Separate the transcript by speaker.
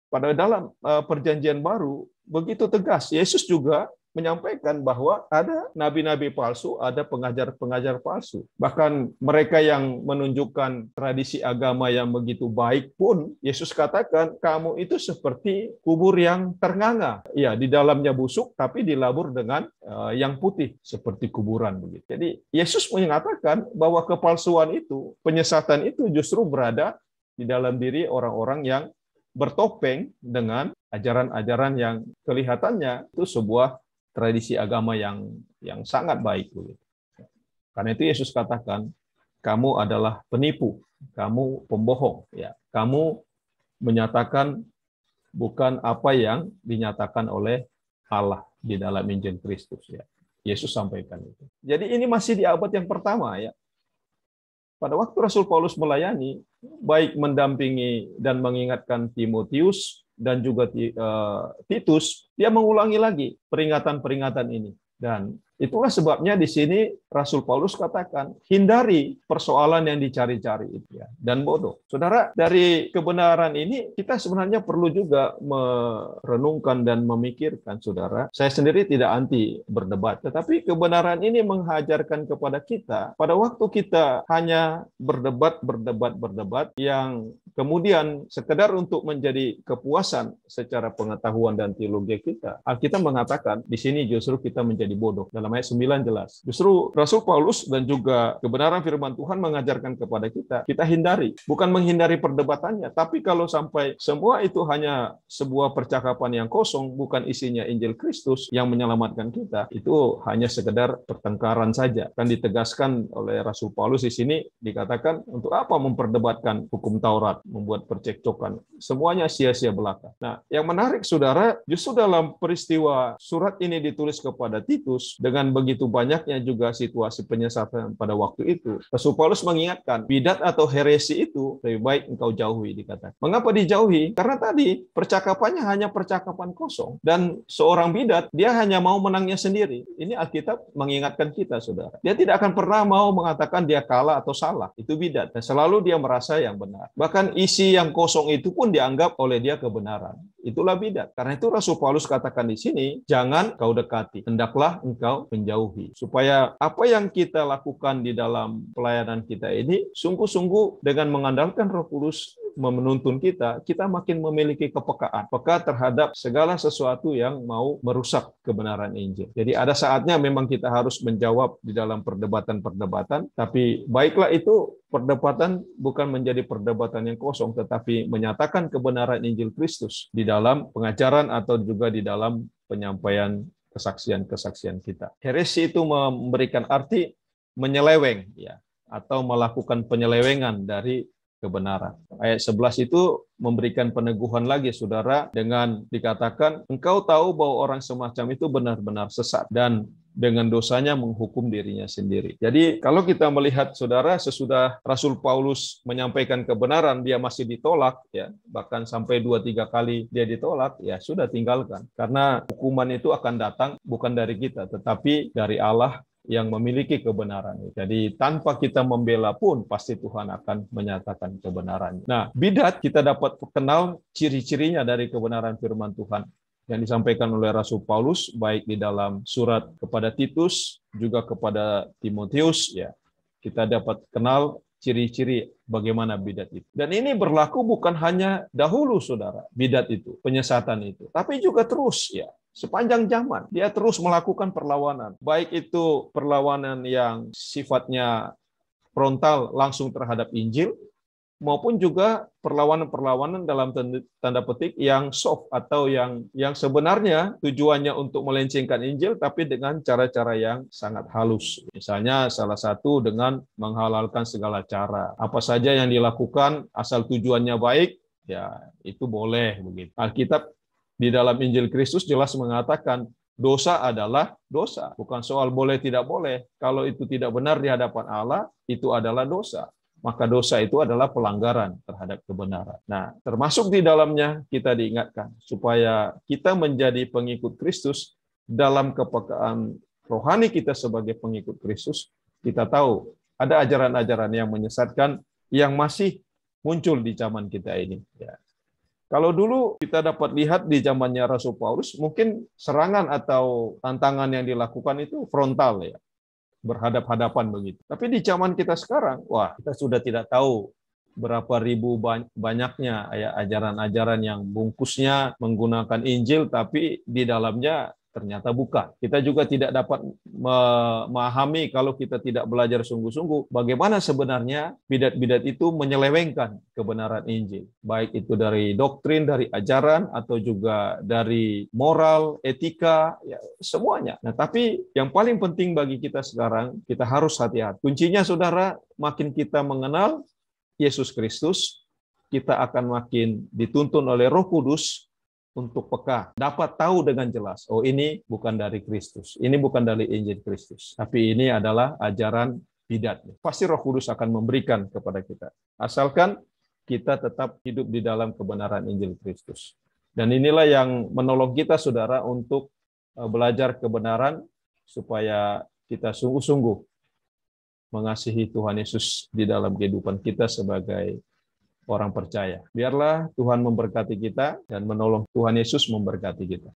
Speaker 1: Pada dalam perjanjian baru begitu tegas. Yesus juga menyampaikan bahwa ada nabi-nabi palsu, ada pengajar-pengajar palsu. Bahkan mereka yang menunjukkan tradisi agama yang begitu baik pun, Yesus katakan, kamu itu seperti kubur yang ternganga. Ya, di dalamnya busuk, tapi dilabur dengan yang putih, seperti kuburan. Begitu. Jadi, Yesus mengatakan bahwa kepalsuan itu, penyesatan itu justru berada di dalam diri orang-orang yang bertopeng dengan ajaran-ajaran yang kelihatannya itu sebuah tradisi agama yang sangat baik. Karena itu Yesus katakan, kamu adalah penipu, kamu pembohong, ya. Kamu menyatakan bukan apa yang dinyatakan oleh Allah di dalam Injil Kristus, ya. Yesus sampaikan itu. Jadi ini masih di abad yang pertama, ya. Pada waktu Rasul Paulus melayani, baik mendampingi dan mengingatkan Timotius dan juga Titus, dia mengulangi lagi peringatan-peringatan ini. Dan itulah sebabnya di sini Rasul Paulus katakan, hindari persoalan yang dicari-cari itu, ya, dan bodoh. Saudara, dari kebenaran ini kita sebenarnya perlu juga merenungkan dan memikirkan, saudara. Saya sendiri tidak anti berdebat, tetapi kebenaran ini mengajarkan kepada kita, pada waktu kita hanya berdebat yang kemudian sekedar untuk menjadi kepuasan secara pengetahuan dan teologi kita, Alkitab mengatakan di sini justru kita menjadi bodoh. Dalam ayat 9 jelas. Justru Rasul Paulus dan juga kebenaran firman Tuhan mengajarkan kepada kita hindari. Bukan menghindari perdebatannya, tapi kalau sampai semua itu hanya sebuah percakapan yang kosong, bukan isinya Injil Kristus yang menyelamatkan kita, itu hanya sekedar pertengkaran saja. Kan ditegaskan oleh Rasul Paulus di sini, dikatakan untuk apa memperdebatkan hukum Taurat, membuat percekcokan. Semuanya sia-sia belaka. Nah, yang menarik, saudara, justru dalam peristiwa surat ini ditulis kepada Titus, dengan begitu banyaknya juga situasi penyesatan pada waktu itu, Rasul Paulus mengingatkan, bidat atau heresi itu lebih baik engkau jauhi, dikatakan. Mengapa dijauhi? Karena tadi percakapannya hanya percakapan kosong, dan seorang bidat, dia hanya mau menangnya sendiri. Ini Alkitab mengingatkan kita, saudara. Dia tidak akan pernah mau mengatakan dia kalah atau salah. Itu bidat. Dan selalu dia merasa yang benar. Bahkan isi yang kosong itu pun dianggap oleh dia kebenaran. Itulah bidat. Karena itu Rasul Paulus katakan di sini, jangan kau dekati, hendaklah engkau menjauhi. Supaya apa yang kita lakukan di dalam pelayanan kita ini, sungguh-sungguh dengan mengandalkan Roh Kudus menuntun kita makin memiliki kepekaan. Peka terhadap segala sesuatu yang mau merusak kebenaran Injil. Jadi ada saatnya memang kita harus menjawab di dalam perdebatan-perdebatan, tapi baiklah itu perdebatan bukan menjadi perdebatan yang kosong, tetapi menyatakan kebenaran Injil Kristus di dalam pengajaran atau juga di dalam penyampaian kesaksian-kesaksian kita. Heresi itu memberikan arti menyeleweng, ya, atau melakukan penyelewengan dari kebenaran. Ayat 11 itu memberikan peneguhan lagi, saudara, dengan dikatakan, engkau tahu bahwa orang semacam itu benar-benar sesat dan dengan dosanya menghukum dirinya sendiri. Jadi kalau kita melihat, saudara, sesudah Rasul Paulus menyampaikan kebenaran, dia masih ditolak, ya, bahkan sampai 2-3 kali dia ditolak, ya sudah tinggalkan. Karena hukuman itu akan datang bukan dari kita, tetapi dari Allah yang memiliki kebenaran. Jadi tanpa kita membela pun pasti Tuhan akan menyatakan kebenarannya. Nah, bidat kita dapat kenal ciri-cirinya dari kebenaran firman Tuhan yang disampaikan oleh Rasul Paulus, baik di dalam surat kepada Titus, juga kepada Timotius, ya. Kita dapat kenal ciri-ciri bagaimana bidat itu. Dan ini berlaku bukan hanya dahulu, saudara, bidat itu, penyesatan itu, tapi juga terus, ya. Sepanjang zaman, dia terus melakukan perlawanan. Baik itu perlawanan yang sifatnya frontal langsung terhadap Injil, maupun juga perlawanan-perlawanan dalam tanda petik yang soft atau yang sebenarnya tujuannya untuk melencengkan Injil, tapi dengan cara-cara yang sangat halus. Misalnya salah satu dengan menghalalkan segala cara. Apa saja yang dilakukan asal tujuannya baik, ya itu boleh begitu. Alkitab di dalam Injil Kristus jelas mengatakan dosa adalah dosa. Bukan soal boleh tidak boleh. Kalau itu tidak benar di hadapan Allah, itu adalah dosa. Maka dosa itu adalah pelanggaran terhadap kebenaran. Nah, termasuk di dalamnya kita diingatkan supaya kita menjadi pengikut Kristus dalam kepekaan rohani kita sebagai pengikut Kristus. Kita tahu ada ajaran-ajaran yang menyesatkan yang masih muncul di zaman kita ini. Ya. Kalau dulu kita dapat lihat di zamannya Rasul Paulus, mungkin serangan atau tantangan yang dilakukan itu frontal ya, berhadap-hadapan begitu. Tapi di zaman kita sekarang, wah, kita sudah tidak tahu berapa ribu banyaknya ya ajaran-ajaran yang bungkusnya menggunakan Injil, tapi di dalamnya ternyata bukan. Kita juga tidak dapat memahami kalau kita tidak belajar sungguh-sungguh bagaimana sebenarnya bidat-bidat itu menyelewengkan kebenaran Injil. Baik itu dari doktrin, dari ajaran, atau juga dari moral, etika, ya, semuanya. Nah, tapi yang paling penting bagi kita sekarang, kita harus hati-hati. Kuncinya, saudara, makin kita mengenal Yesus Kristus, kita akan makin dituntun oleh Roh Kudus untuk peka, dapat tahu dengan jelas, oh ini bukan dari Kristus, ini bukan dari Injil Kristus, tapi ini adalah ajaran bidat. Pasti Roh Kudus akan memberikan kepada kita, asalkan kita tetap hidup di dalam kebenaran Injil Kristus. Dan inilah yang menolong kita, saudara, untuk belajar kebenaran, supaya kita sungguh-sungguh mengasihi Tuhan Yesus di dalam kehidupan kita sebagai orang percaya. Biarlah Tuhan memberkati kita dan menolong Tuhan Yesus memberkati kita.